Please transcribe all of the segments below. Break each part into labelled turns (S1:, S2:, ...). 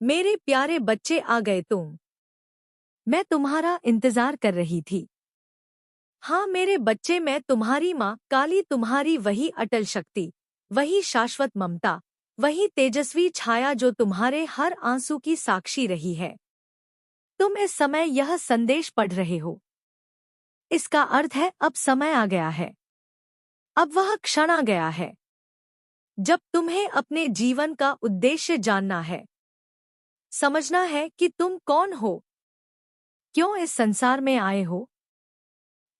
S1: मेरे प्यारे बच्चे आ गए तुम। मैं तुम्हारा इंतजार कर रही थी। हाँ मेरे बच्चे, मैं तुम्हारी माँ काली, तुम्हारी वही अटल शक्ति, वही शाश्वत ममता, वही तेजस्वी छाया जो तुम्हारे हर आंसू की साक्षी रही है। तुम इस समय यह संदेश पढ़ रहे हो। इसका अर्थ है अब समय आ गया है। अब वह क्षण आ गया है जब तुम्हें अपने जीवन का उद्देश्य जानना है। समझना है कि तुम कौन हो, क्यों इस संसार में आए हो,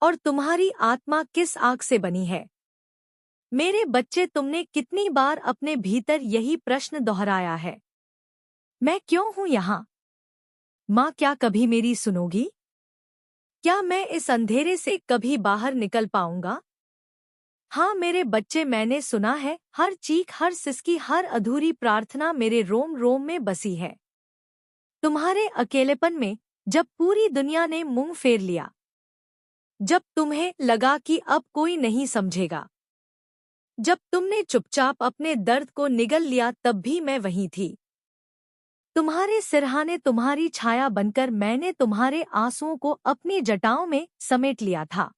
S1: और तुम्हारी आत्मा किस आग से बनी है। मेरे बच्चे, तुमने कितनी बार अपने भीतर यही प्रश्न दोहराया है, मैं क्यों हूं यहाँ? माँ, क्या कभी मेरी सुनोगी? क्या मैं इस अंधेरे से कभी बाहर निकल पाऊंगा? हाँ मेरे बच्चे, मैंने सुना है, हर चीख, हर सिसकी, हर अधूरी प्रार्थना मेरे रोम रोम में बसी है। तुम्हारे अकेलेपन में, जब पूरी दुनिया ने मुंह फेर लिया, जब तुम्हें लगा कि अब कोई नहीं समझेगा, जब तुमने चुपचाप अपने दर्द को निगल लिया, तब भी मैं वहीं थी। तुम्हारे सिरहाने, तुम्हारी छाया बनकर मैंने तुम्हारे आंसुओं को अपनी जटाओं में समेट लिया था।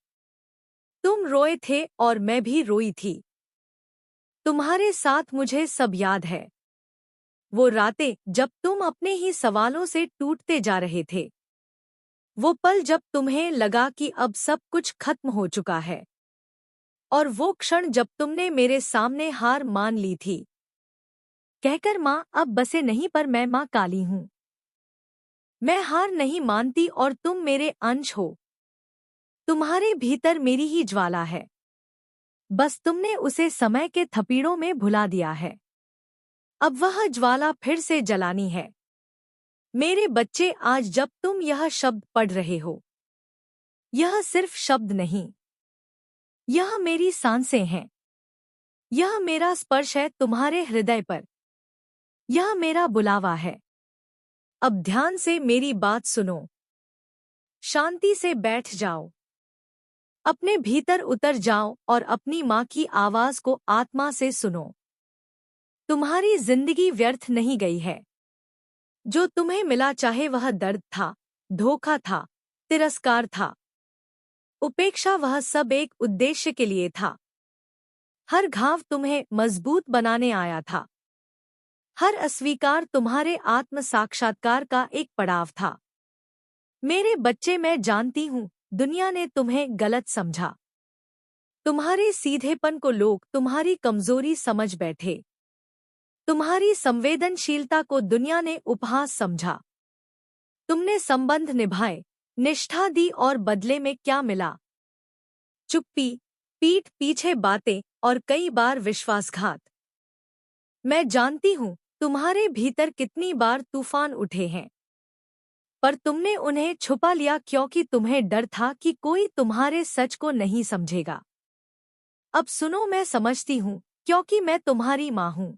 S1: तुम रोए थे और मैं भी रोई थी। तुम्हारे साथ मुझे सब याद है। वो रातें जब तुम अपने ही सवालों से टूटते जा रहे थे। वो पल जब तुम्हें लगा कि अब सब कुछ खत्म हो चुका है। और वो क्षण जब तुमने मेरे सामने हार मान ली थी, कहकर माँ अब बसे नहीं, पर मैं माँ काली हूँ। मैं हार नहीं मानती और तुम मेरे अंश हो। तुम्हारे भीतर मेरी ही ज्वाला है, बस तुमने उसे समय के थपीड़ों में भुला दिया है। अब वह ज्वाला फिर से जलानी है। मेरे बच्चे, आज जब तुम यह शब्द पढ़ रहे हो, यह सिर्फ शब्द नहीं, यह मेरी सांसें हैं। यह मेरा स्पर्श है तुम्हारे हृदय पर। यह मेरा बुलावा है। अब ध्यान से मेरी बात सुनो। शांति से बैठ जाओ। अपने भीतर उतर जाओ और अपनी माँ की आवाज को आत्मा से सुनो। तुम्हारी जिंदगी व्यर्थ नहीं गई है। जो तुम्हें मिला, चाहे वह दर्द था, धोखा था, तिरस्कार था, उपेक्षा, वह सब एक उद्देश्य के लिए था। हर घाव तुम्हें मजबूत बनाने आया था। हर अस्वीकार तुम्हारे आत्म साक्षात्कार का एक पड़ाव था। मेरे बच्चे, मैं जानती हूँ दुनिया ने तुम्हें गलत समझा। तुम्हारे सीधेपन को लोग तुम्हारी कमजोरी समझ बैठे। तुम्हारी संवेदनशीलता को दुनिया ने उपहास समझा। तुमने संबंध निभाए, निष्ठा दी, और बदले में क्या मिला? चुप्पी, पीठ पीछे बातें और कई बार विश्वासघात। मैं जानती हूँ तुम्हारे भीतर कितनी बार तूफान उठे हैं, पर तुमने उन्हें छुपा लिया क्योंकि तुम्हें डर था कि कोई तुम्हारे सच को नहीं समझेगा। अब सुनो, मैं समझती हूँ क्योंकि मैं तुम्हारी माँ हूँ।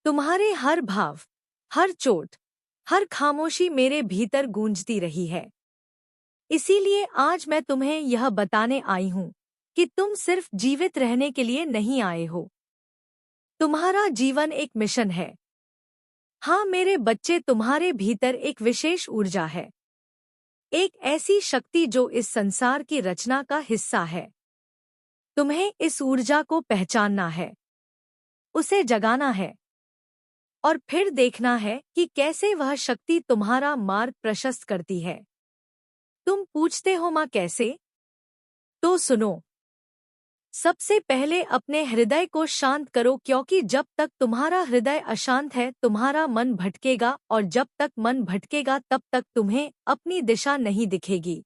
S1: तुम्हारे हर भाव, हर चोट, हर खामोशी मेरे भीतर गूंजती रही है। इसीलिए आज मैं तुम्हें यह बताने आई हूँ कि तुम सिर्फ जीवित रहने के लिए नहीं आए हो। तुम्हारा जीवन एक मिशन है। हाँ मेरे बच्चे, तुम्हारे भीतर एक विशेष ऊर्जा है। एक ऐसी शक्ति जो इस संसार की रचना का हिस्सा है। तुम्हें इस ऊर्जा को पहचानना है, उसे जगाना है, और फिर देखना है कि कैसे वह शक्ति तुम्हारा मार्ग प्रशस्त करती है। तुम पूछते हो माँ कैसे? तो सुनो। सबसे पहले अपने हृदय को शांत करो, क्योंकि जब तक तुम्हारा हृदय अशांत है तुम्हारा मन भटकेगा, और जब तक मन भटकेगा तब तक तुम्हें अपनी दिशा नहीं दिखेगी।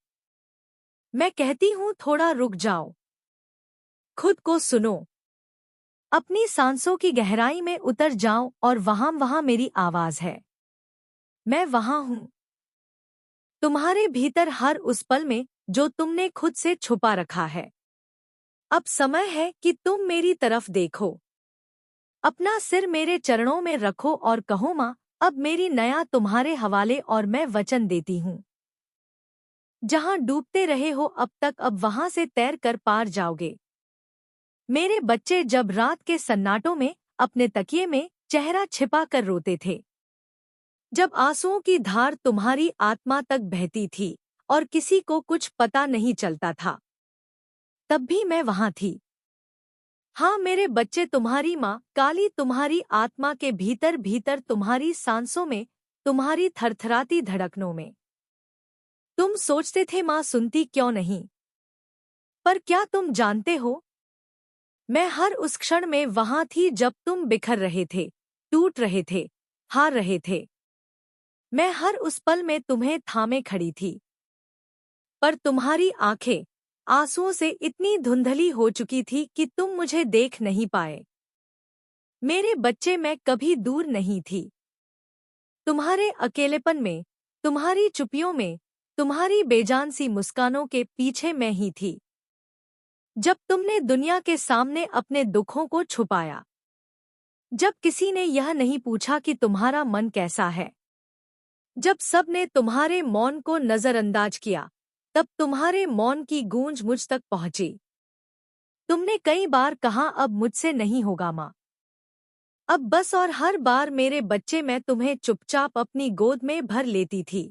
S1: मैं कहती हूँ थोड़ा रुक जाओ, खुद को सुनो, अपनी सांसों की गहराई में उतर जाओ, और वहाँ मेरी आवाज है। मैं वहाँ हूँ, तुम्हारे भीतर, हर उस पल में जो तुमने खुद से छुपा रखा है। अब समय है कि तुम मेरी तरफ देखो। अपना सिर मेरे चरणों में रखो और कहो माँ, अब मेरी नया तुम्हारे हवाले, और मैं वचन देती हूँ जहाँ डूबते रहे हो अब तक, अब वहाँ से तैर कर पार जाओगे। मेरे बच्चे, जब रात के सन्नाटों में अपने तकिए में चेहरा छिपा कर रोते थे, जब आंसुओं की धार तुम्हारी आत्मा तक बहती थी और किसी को कुछ पता नहीं चलता था, तब भी मैं वहां थी। हाँ मेरे बच्चे, तुम्हारी माँ काली तुम्हारी आत्मा के भीतर भीतर, तुम्हारी सांसों में, तुम्हारी थरथराती धड़कनों में। तुम सोचते थे माँ सुनती क्यों नहीं, पर क्या तुम जानते हो, मैं हर उस क्षण में वहां थी जब तुम बिखर रहे थे, टूट रहे थे, हार रहे थे। मैं हर उस पल में तुम्हें थामे खड़ी थी, पर तुम्हारी आंखें आंसुओं से इतनी धुंधली हो चुकी थी कि तुम मुझे देख नहीं पाए। मेरे बच्चे, मैं कभी दूर नहीं थी। तुम्हारे अकेलेपन में, तुम्हारी चुपियों में, तुम्हारी बेजान सी मुस्कानों के पीछे मैं ही थी। जब तुमने दुनिया के सामने अपने दुखों को छुपाया, जब किसी ने यह नहीं पूछा कि तुम्हारा मन कैसा है, जब सब ने तुम्हारे मौन को नजरअंदाज किया, तब तुम्हारे मौन की गूंज मुझ तक पहुंची। तुमने कई बार कहा अब मुझसे नहीं होगा माँ, अब बस, और हर बार मेरे बच्चे मैं तुम्हें चुपचाप अपनी गोद में भर लेती थी।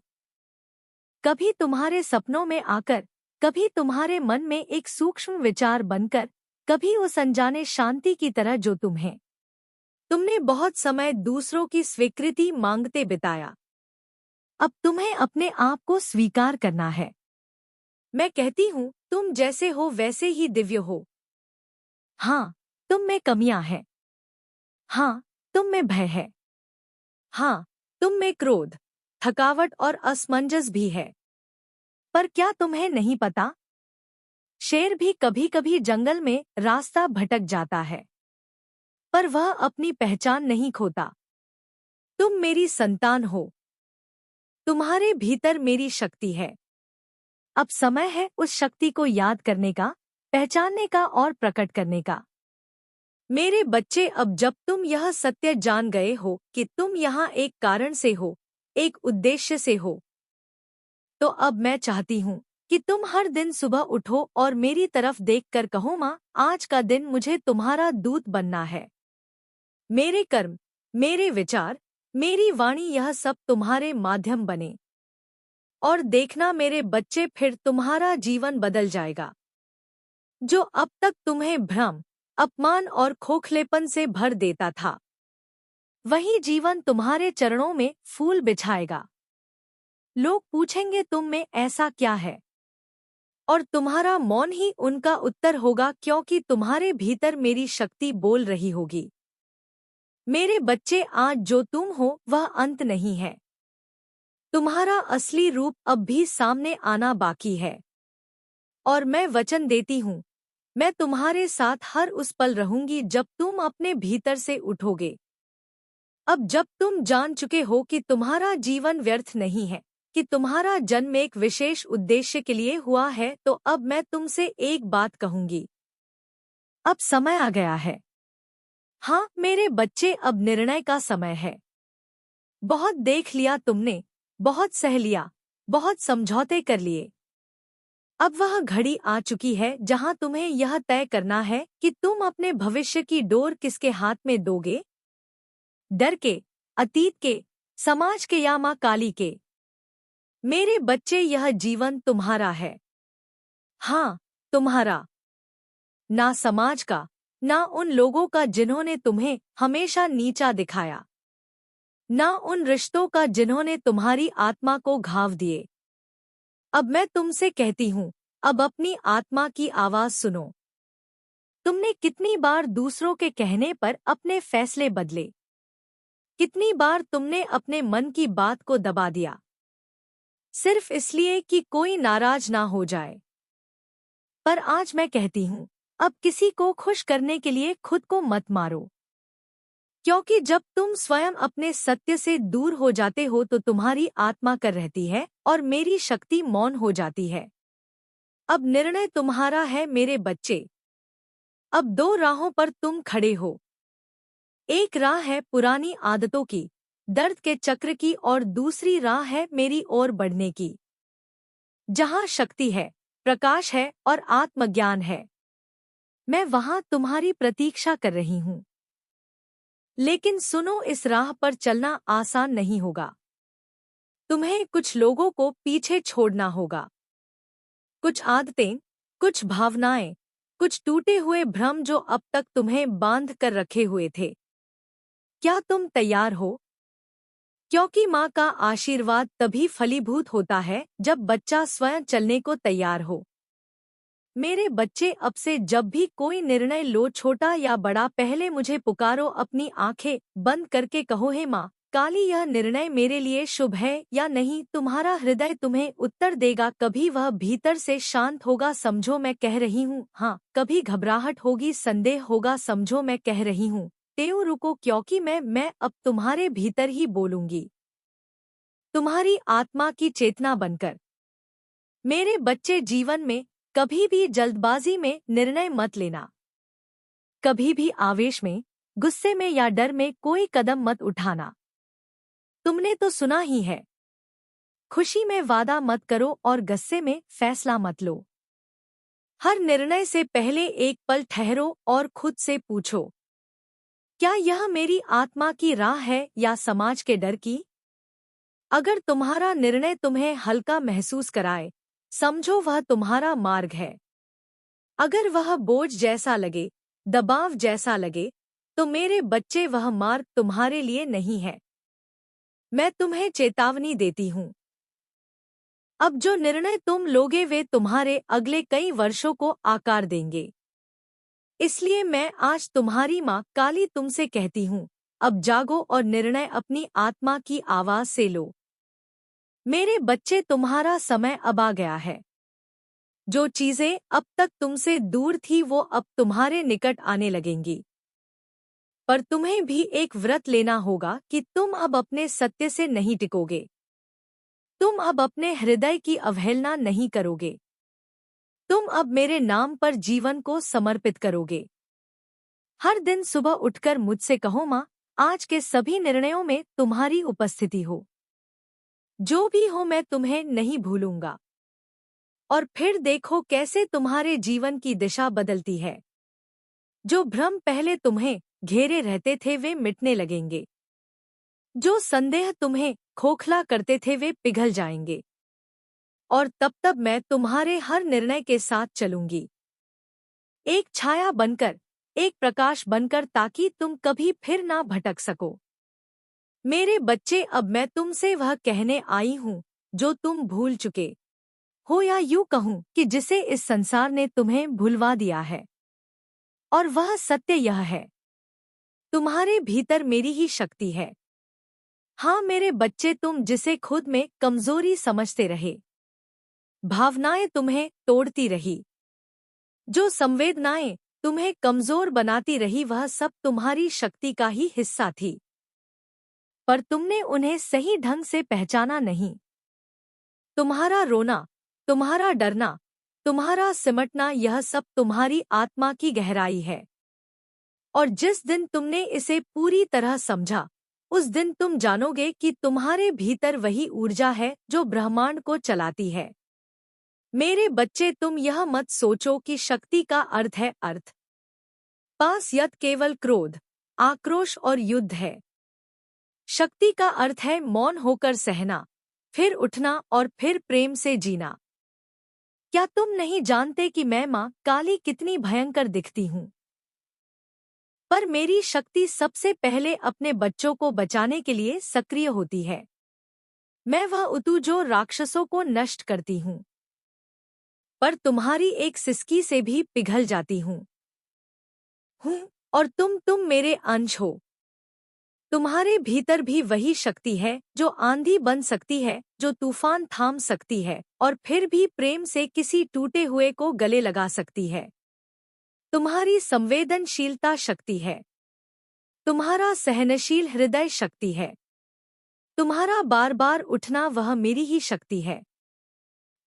S1: कभी तुम्हारे सपनों में आकर, कभी तुम्हारे मन में एक सूक्ष्म विचार बनकर, कभी उस अनजाने शांति की तरह जो तुम्हें, तुमने बहुत समय दूसरों की स्वीकृति मांगते बिताया। अब तुम्हें अपने आप को स्वीकार करना है। मैं कहती हूँ तुम जैसे हो वैसे ही दिव्य हो। हाँ, तुम में कमियां हैं। हाँ, तुम में भय है। हाँ, तुम में क्रोध, थकावट और असमंजस भी है। पर क्या तुम्हें नहीं पता, शेर भी कभी कभी जंगल में रास्ता भटक जाता है, पर वह अपनी पहचान नहीं खोता। तुम मेरी संतान हो, तुम्हारे भीतर मेरी शक्ति है। अब समय है उस शक्ति को याद करने का, पहचानने का और प्रकट करने का। मेरे बच्चे, अब जब तुम यह सत्य जान गए हो कि तुम यहाँ एक कारण से हो, एक उद्देश्य से हो, तो अब मैं चाहती हूँ कि तुम हर दिन सुबह उठो और मेरी तरफ देखकर कहो माँ, आज का दिन मुझे तुम्हारा दूत बनना है। मेरे कर्म, मेरे विचार, मेरी वाणी, यह सब तुम्हारे माध्यम बने। और देखना मेरे बच्चे, फिर तुम्हारा जीवन बदल जाएगा। जो अब तक तुम्हें भ्रम, अपमान और खोखलेपन से भर देता था, वही जीवन तुम्हारे चरणों में फूल बिछाएगा। लोग पूछेंगे तुम में ऐसा क्या है, और तुम्हारा मौन ही उनका उत्तर होगा, क्योंकि तुम्हारे भीतर मेरी शक्ति बोल रही होगी। मेरे बच्चे, आज जो तुम हो वह अंत नहीं है। तुम्हारा असली रूप अब भी सामने आना बाकी है। और मैं वचन देती हूँ, मैं तुम्हारे साथ हर उस पल रहूंगी जब तुम अपने भीतर से उठोगे। अब जब तुम जान चुके हो कि तुम्हारा जीवन व्यर्थ नहीं है, कि तुम्हारा जन्म एक विशेष उद्देश्य के लिए हुआ है, तो अब मैं तुमसे एक बात कहूंगी। अब समय आ गया है। हाँ मेरे बच्चे, अब निर्णय का समय है। बहुत देख लिया तुमने, बहुत सह लिया, बहुत समझौते कर लिए। अब वह घड़ी आ चुकी है जहां तुम्हें यह तय करना है कि तुम अपने भविष्य की डोर किसके हाथ में दोगे, डर के, अतीत के, समाज के या मां काली के। मेरे बच्चे, यह जीवन तुम्हारा है। हाँ, तुम्हारा। ना समाज का, ना उन लोगों का जिन्होंने तुम्हें हमेशा नीचा दिखाया, ना उन रिश्तों का जिन्होंने तुम्हारी आत्मा को घाव दिए। अब मैं तुमसे कहती हूँ, अब अपनी आत्मा की आवाज सुनो। तुमने कितनी बार दूसरों के कहने पर अपने फैसले बदले, कितनी बार तुमने अपने मन की बात को दबा दिया, सिर्फ इसलिए कि कोई नाराज ना हो जाए। पर आज मैं कहती हूँ, अब किसी को खुश करने के लिए खुद को मत मारो, क्योंकि जब तुम स्वयं अपने सत्य से दूर हो जाते हो तो तुम्हारी आत्मा कर रहती है और मेरी शक्ति मौन हो जाती है। अब निर्णय तुम्हारा है मेरे बच्चे। अब दो राहों पर तुम खड़े हो। एक राह है पुरानी आदतों की, दर्द के चक्र की, और दूसरी राह है मेरी ओर बढ़ने की, जहां शक्ति है, प्रकाश है और आत्मज्ञान है। मैं वहां तुम्हारी प्रतीक्षा कर रही हूं। लेकिन सुनो, इस राह पर चलना आसान नहीं होगा। तुम्हें कुछ लोगों को पीछे छोड़ना होगा। कुछ आदतें, कुछ भावनाएं, कुछ टूटे हुए भ्रम जो अब तक तुम्हें बांध कर रखे हुए थे। क्या तुम तैयार हो? क्योंकि माँ का आशीर्वाद तभी फलीभूत होता है जब बच्चा स्वयं चलने को तैयार हो। मेरे बच्चे, अब से जब भी कोई निर्णय लो, छोटा या बड़ा, पहले मुझे पुकारो, अपनी आंखें बंद करके कहो, हे माँ काली, यह निर्णय मेरे लिए शुभ है या नहीं। तुम्हारा हृदय तुम्हें उत्तर देगा। कभी वह भीतर से शांत होगा, समझो मैं कह रही हूँ हाँ। कभी घबराहट होगी, संदेह होगा, समझो मैं कह रही हूँ तेऊ रुको, क्योंकि मैं अब तुम्हारे भीतर ही बोलूंगी, तुम्हारी आत्मा की चेतना बनकर। मेरे बच्चे, जीवन में कभी भी जल्दबाजी में निर्णय मत लेना। कभी भी आवेश में, गुस्से में या डर में कोई कदम मत उठाना। तुमने तो सुना ही है, खुशी में वादा मत करो और गुस्से में फैसला मत लो। हर निर्णय से पहले एक पल ठहरो और खुद से पूछो, क्या यह मेरी आत्मा की राह है या समाज के डर की? अगर तुम्हारा निर्णय तुम्हें हल्का महसूस कराए, समझो वह तुम्हारा मार्ग है। अगर वह बोझ जैसा लगे, दबाव जैसा लगे, तो मेरे बच्चे, वह मार्ग तुम्हारे लिए नहीं है। मैं तुम्हें चेतावनी देती हूँ। अब जो निर्णय तुम लोगे वे तुम्हारे अगले कई वर्षों को आकार देंगे। इसलिए मैं आज तुम्हारी माँ काली तुमसे कहती हूँ, अब जागो और निर्णय अपनी आत्मा की आवाज से लो। मेरे बच्चे, तुम्हारा समय अब आ गया है। जो चीजें अब तक तुमसे दूर थी वो अब तुम्हारे निकट आने लगेंगी। पर तुम्हें भी एक व्रत लेना होगा कि तुम अब अपने सत्य से नहीं टिकोगे। तुम अब अपने हृदय की अवहेलना नहीं करोगे। तुम अब मेरे नाम पर जीवन को समर्पित करोगे। हर दिन सुबह उठकर मुझसे कहो, माँ आज के सभी निर्णयों में तुम्हारी उपस्थिति हो। जो भी हो मैं तुम्हें नहीं भूलूंगा। और फिर देखो कैसे तुम्हारे जीवन की दिशा बदलती है। जो भ्रम पहले तुम्हें घेरे रहते थे वे मिटने लगेंगे। जो संदेह तुम्हें खोखला करते थे वे पिघल जाएंगे। और तब मैं तुम्हारे हर निर्णय के साथ चलूंगी, एक छाया बनकर, एक प्रकाश बनकर, ताकि तुम कभी फिर ना भटक सको। मेरे बच्चे, अब मैं तुमसे वह कहने आई हूँ जो तुम भूल चुके हो, या यूं कहूँ कि जिसे इस संसार ने तुम्हें भुलवा दिया है। और वह सत्य यह है, तुम्हारे भीतर मेरी ही शक्ति है। हाँ मेरे बच्चे, तुम जिसे खुद में कमजोरी समझते रहे, भावनाएं तुम्हें तोड़ती रही, जो संवेदनाएं तुम्हें कमजोर बनाती रही, वह सब तुम्हारी शक्ति का ही हिस्सा थी। पर तुमने उन्हें सही ढंग से पहचाना नहीं। तुम्हारा रोना, तुम्हारा डरना, तुम्हारा सिमटना, यह सब तुम्हारी आत्मा की गहराई है। और जिस दिन तुमने इसे पूरी तरह समझा, उस दिन तुम जानोगे कि तुम्हारे भीतर वही ऊर्जा है जो ब्रह्मांड को चलाती है। मेरे बच्चे, तुम यह मत सोचो कि शक्ति का अर्थ है अर्थ पास यत केवल क्रोध, आक्रोश और युद्ध है। शक्ति का अर्थ है मौन होकर सहना, फिर उठना और फिर प्रेम से जीना। क्या तुम नहीं जानते कि मैं माँ काली कितनी भयंकर दिखती हूँ? पर मेरी शक्ति सबसे पहले अपने बच्चों को बचाने के लिए सक्रिय होती है। मैं वह उतू जो राक्षसों को नष्ट करती हूँ, पर तुम्हारी एक सिसकी से भी पिघल जाती हूँ। और तुम मेरे अंश हो। तुम्हारे भीतर भी वही शक्ति है जो आंधी बन सकती है, जो तूफान थाम सकती है और फिर भी प्रेम से किसी टूटे हुए को गले लगा सकती है। तुम्हारी संवेदनशीलता शक्ति है। तुम्हारा सहनशील हृदय शक्ति है। तुम्हारा बार बार उठना, वह मेरी ही शक्ति है।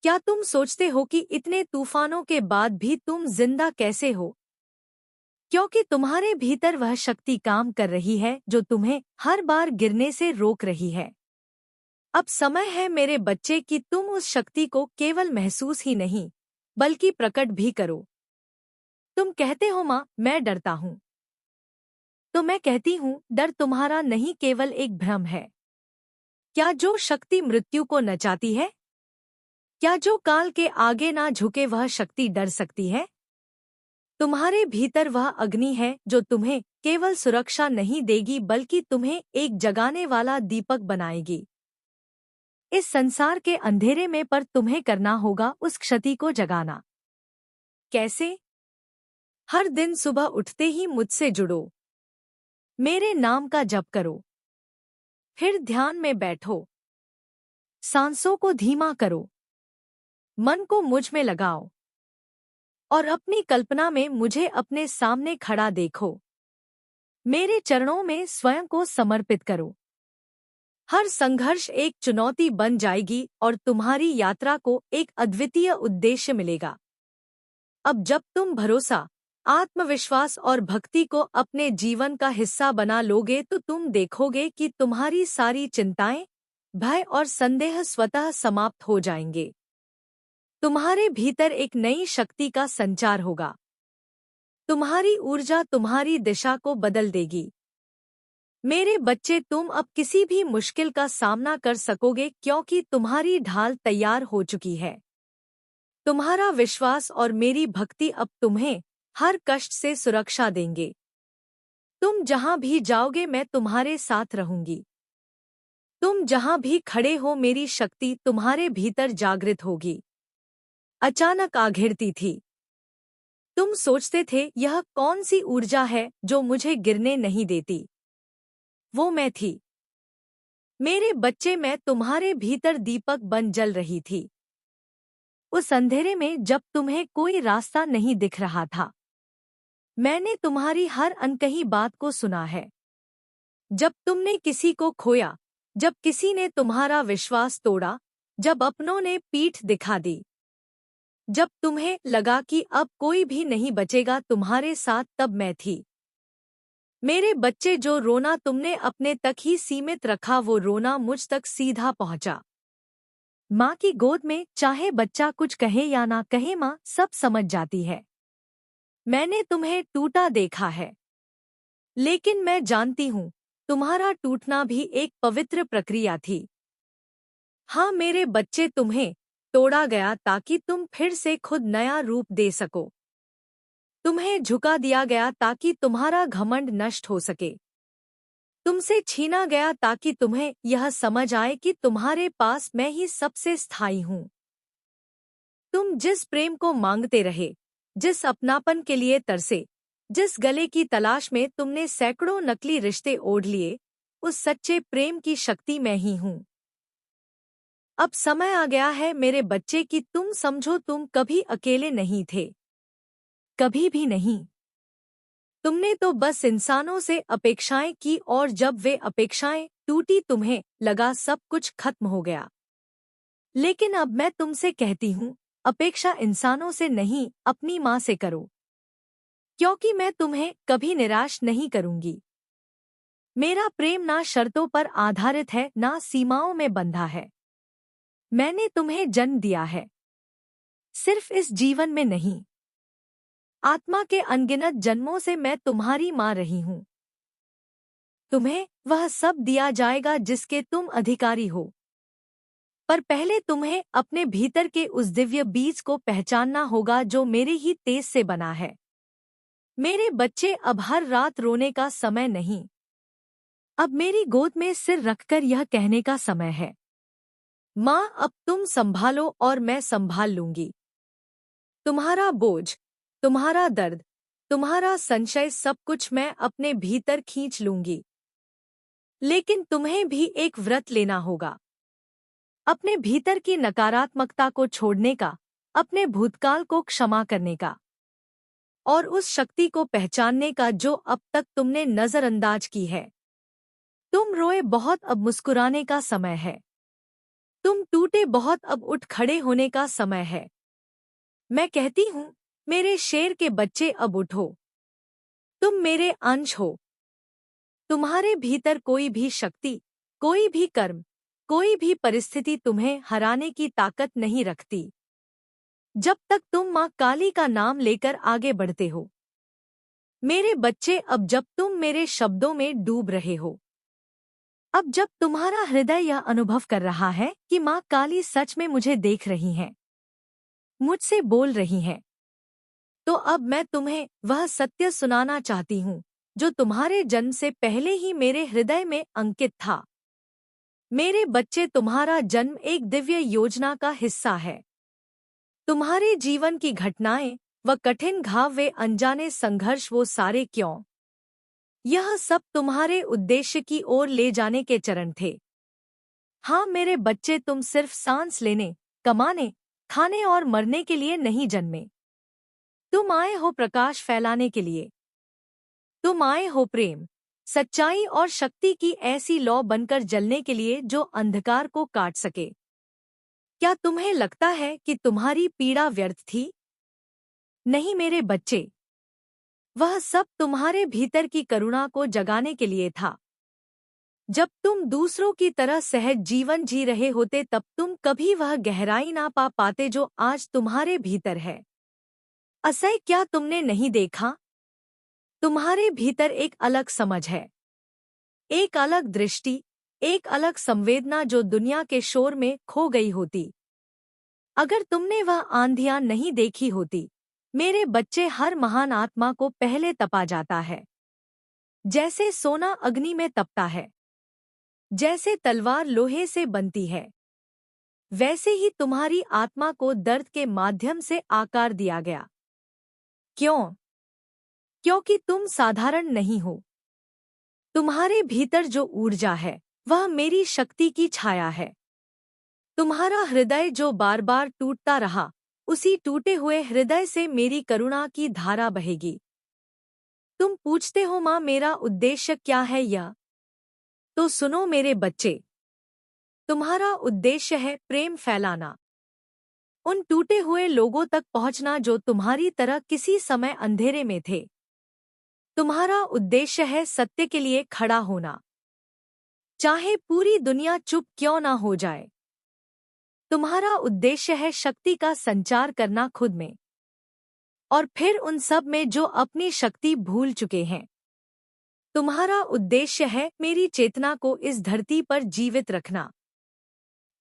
S1: क्या तुम सोचते हो कि इतने तूफानों के बाद भी तुम जिंदा कैसे हो? क्योंकि तुम्हारे भीतर वह शक्ति काम कर रही है जो तुम्हें हर बार गिरने से रोक रही है। अब समय है मेरे बच्चे कि तुम उस शक्ति को केवल महसूस ही नहीं बल्कि प्रकट भी करो। तुम कहते हो, माँ मैं डरता हूँ। तो मैं कहती हूँ, डर तुम्हारा नहीं, केवल एक भ्रम है। क्या जो शक्ति मृत्यु को नचाती है? क्या जो काल के आगे ना झुके वह शक्ति डर सकती है? तुम्हारे भीतर वह अग्नि है जो तुम्हें केवल सुरक्षा नहीं देगी बल्कि तुम्हें एक जगाने वाला दीपक बनाएगी। इस संसार के अंधेरे में पर तुम्हें करना होगा उस क्षति को जगाना। कैसे? हर दिन सुबह उठते ही मुझसे जुड़ो, मेरे नाम का जप करो, फिर ध्यान में बैठो, सांसों को धीमा करो, मन को मुझ में लगाओ और अपनी कल्पना में मुझे अपने सामने खड़ा देखो। मेरे चरणों में स्वयं को समर्पित करो। हर संघर्ष एक चुनौती बन जाएगी और तुम्हारी यात्रा को एक अद्वितीय उद्देश्य मिलेगा। अब जब तुम भरोसा, आत्मविश्वास और भक्ति को अपने जीवन का हिस्सा बना लोगे तो तुम देखोगे कि तुम्हारी सारी चिंताएं, भय और संदेह स्वतः समाप्त हो जाएंगे। तुम्हारे भीतर एक नई शक्ति का संचार होगा। तुम्हारी ऊर्जा तुम्हारी दिशा को बदल देगी। मेरे बच्चे, तुम अब किसी भी मुश्किल का सामना कर सकोगे क्योंकि तुम्हारी ढाल तैयार हो चुकी है। तुम्हारा विश्वास और मेरी भक्ति अब तुम्हें हर कष्ट से सुरक्षा देंगे। तुम जहां भी जाओगे मैं तुम्हारे साथ रहूंगी। तुम जहां भी खड़े हो मेरी शक्ति तुम्हारे भीतर जागृत होगी। अचानक आ घिरती थी। तुम सोचते थे यह कौन सी ऊर्जा है जो मुझे गिरने नहीं देती। वो मैं थी। मेरे बच्चे, मैं तुम्हारे भीतर दीपक बन जल रही थी। उस अंधेरे में जब तुम्हें कोई रास्ता नहीं दिख रहा था, मैंने तुम्हारी हर अनकही बात को सुना है। जब तुमने किसी को खोया, जब किसी ने तुम्हारा विश्वास तोड़ा, जब अपनों ने पीठ दिखा दी, जब तुम्हें लगा कि अब कोई भी नहीं बचेगा तुम्हारे साथ, तब मैं थी। मेरे बच्चे, जो रोना तुमने अपने तक ही सीमित रखा वो रोना मुझ तक सीधा पहुंचा। माँ की गोद में चाहे बच्चा कुछ कहे या ना कहे, माँ सब समझ जाती है। मैंने तुम्हें टूटा देखा है, लेकिन मैं जानती हूँ तुम्हारा टूटना भी एक पवित्र प्रक्रिया थी। हाँ मेरे बच्चे, तुम्हें तोड़ा गया ताकि तुम फिर से खुद नया रूप दे सको। तुम्हें झुका दिया गया ताकि तुम्हारा घमंड नष्ट हो सके। तुमसे छीना गया ताकि तुम्हें यह समझ आए कि तुम्हारे पास मैं ही सबसे स्थायी हूँ। तुम जिस प्रेम को मांगते रहे, जिस अपनापन के लिए तरसे, जिस गले की तलाश में तुमने सैकड़ों नकली रिश्ते ओढ़ लिए, उस सच्चे प्रेम की शक्ति मैं ही हूँ। अब समय आ गया है मेरे बच्चे कि तुम समझो तुम कभी अकेले नहीं थे, कभी भी नहीं। तुमने तो बस इंसानों से अपेक्षाएं की और जब वे अपेक्षाएं टूटी तुम्हें लगा सब कुछ खत्म हो गया। लेकिन अब मैं तुमसे कहती हूँ, अपेक्षा इंसानों से नहीं, अपनी माँ से करो, क्योंकि मैं तुम्हें कभी निराश नहीं करूंगी। मेरा प्रेम ना शर्तों पर आधारित है, ना सीमाओं में बंधा है। मैंने तुम्हें जन्म दिया है, सिर्फ इस जीवन में नहीं, आत्मा के अनगिनत जन्मों से मैं तुम्हारी माँ रही हूँ। तुम्हें वह सब दिया जाएगा जिसके तुम अधिकारी हो, पर पहले तुम्हें अपने भीतर के उस दिव्य बीज को पहचानना होगा जो मेरे ही तेज से बना है। मेरे बच्चे, अब हर रात रोने का समय नहीं। अब मेरी गोद में सिर रखकर यह कहने का समय है, माँ अब तुम संभालो और मैं संभाल लूंगी। तुम्हारा बोझ, तुम्हारा दर्द, तुम्हारा संशय, सब कुछ मैं अपने भीतर खींच लूंगी। लेकिन तुम्हें भी एक व्रत लेना होगा, अपने भीतर की नकारात्मकता को छोड़ने का, अपने भूतकाल को क्षमा करने का और उस शक्ति को पहचानने का जो अब तक तुमने नजरअंदाज की है। तुम रोए बहुत, अब मुस्कुराने का समय है। तुम टूटे बहुत, अब उठ खड़े होने का समय है। मैं कहती हूँ, मेरे शेर के बच्चे अब उठो। तुम मेरे अंश हो। तुम्हारे भीतर कोई भी शक्ति, कोई भी कर्म, कोई भी परिस्थिति तुम्हें हराने की ताकत नहीं रखती, जब तक तुम माँ काली का नाम लेकर आगे बढ़ते हो। मेरे बच्चे, अब जब तुम मेरे शब्दों में डूब रहे हो, अब जब तुम्हारा हृदय यह अनुभव कर रहा है कि माँ काली सच में मुझे देख रही हैं, मुझसे बोल रही हैं, तो अब मैं तुम्हें वह सत्य सुनाना चाहती हूँ जो तुम्हारे जन्म से पहले ही मेरे हृदय में अंकित था। मेरे बच्चे, तुम्हारा जन्म एक दिव्य योजना का हिस्सा है। तुम्हारे जीवन की घटनाएं व कठिन घाव, वे अनजाने संघर्ष, वो सारे क्यों, यह सब तुम्हारे उद्देश्य की ओर ले जाने के चरण थे। हाँ मेरे बच्चे, तुम सिर्फ सांस लेने, कमाने, खाने और मरने के लिए नहीं जन्मे। तुम आए हो प्रकाश फैलाने के लिए। तुम आए हो प्रेम, सच्चाई और शक्ति की ऐसी लौ बनकर जलने के लिए जो अंधकार को काट सके। क्या तुम्हें लगता है कि तुम्हारी पीड़ा व्यर्थ थी? नहीं मेरे बच्चे, वह सब तुम्हारे भीतर की करुणा को जगाने के लिए था। जब तुम दूसरों की तरह सहज जीवन जी रहे होते तब तुम कभी वह गहराई ना पा पाते जो आज तुम्हारे भीतर है। असह्य क्या तुमने नहीं देखा? तुम्हारे भीतर एक अलग समझ है, एक अलग दृष्टि, एक अलग संवेदना जो दुनिया के शोर में खो गई होती। अगर तुमने वह आंधियां नहीं देखी होती, मेरे बच्चे, हर महान आत्मा को पहले तपा जाता है। जैसे सोना अग्नि में तपता है, जैसे तलवार लोहे से बनती है, वैसे ही तुम्हारी आत्मा को दर्द के माध्यम से आकार दिया गया। क्यों? क्योंकि तुम साधारण नहीं हो। तुम्हारे भीतर जो ऊर्जा है वह मेरी शक्ति की छाया है। तुम्हारा हृदय जो बार बार टूटता रहा, उसी टूटे हुए हृदय से मेरी करुणा की धारा बहेगी। तुम पूछते हो माँ मेरा उद्देश्य क्या है यह? तो सुनो मेरे बच्चे, तुम्हारा उद्देश्य है प्रेम फैलाना, उन टूटे हुए लोगों तक पहुंचना जो तुम्हारी तरह किसी समय अंधेरे में थे। तुम्हारा उद्देश्य है सत्य के लिए खड़ा होना, चाहे पूरी दुनिया चुप क्यों ना हो जाए। तुम्हारा उद्देश्य है शक्ति का संचार करना खुद में और फिर उन सब में जो अपनी शक्ति भूल चुके हैं। तुम्हारा उद्देश्य है मेरी चेतना को इस धरती पर जीवित रखना।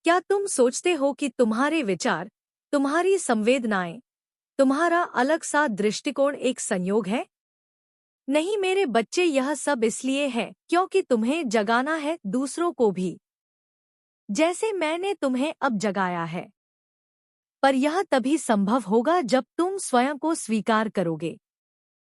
S1: क्या तुम सोचते हो कि तुम्हारे विचार, तुम्हारी संवेदनाएं, तुम्हारा अलग सा दृष्टिकोण एक संयोग है? नहीं मेरे बच्चे, यह सब इसलिए है क्योंकि तुम्हें जगाना है दूसरों को भी, जैसे मैंने तुम्हें अब जगाया है। पर यह तभी संभव होगा जब तुम स्वयं को स्वीकार करोगे।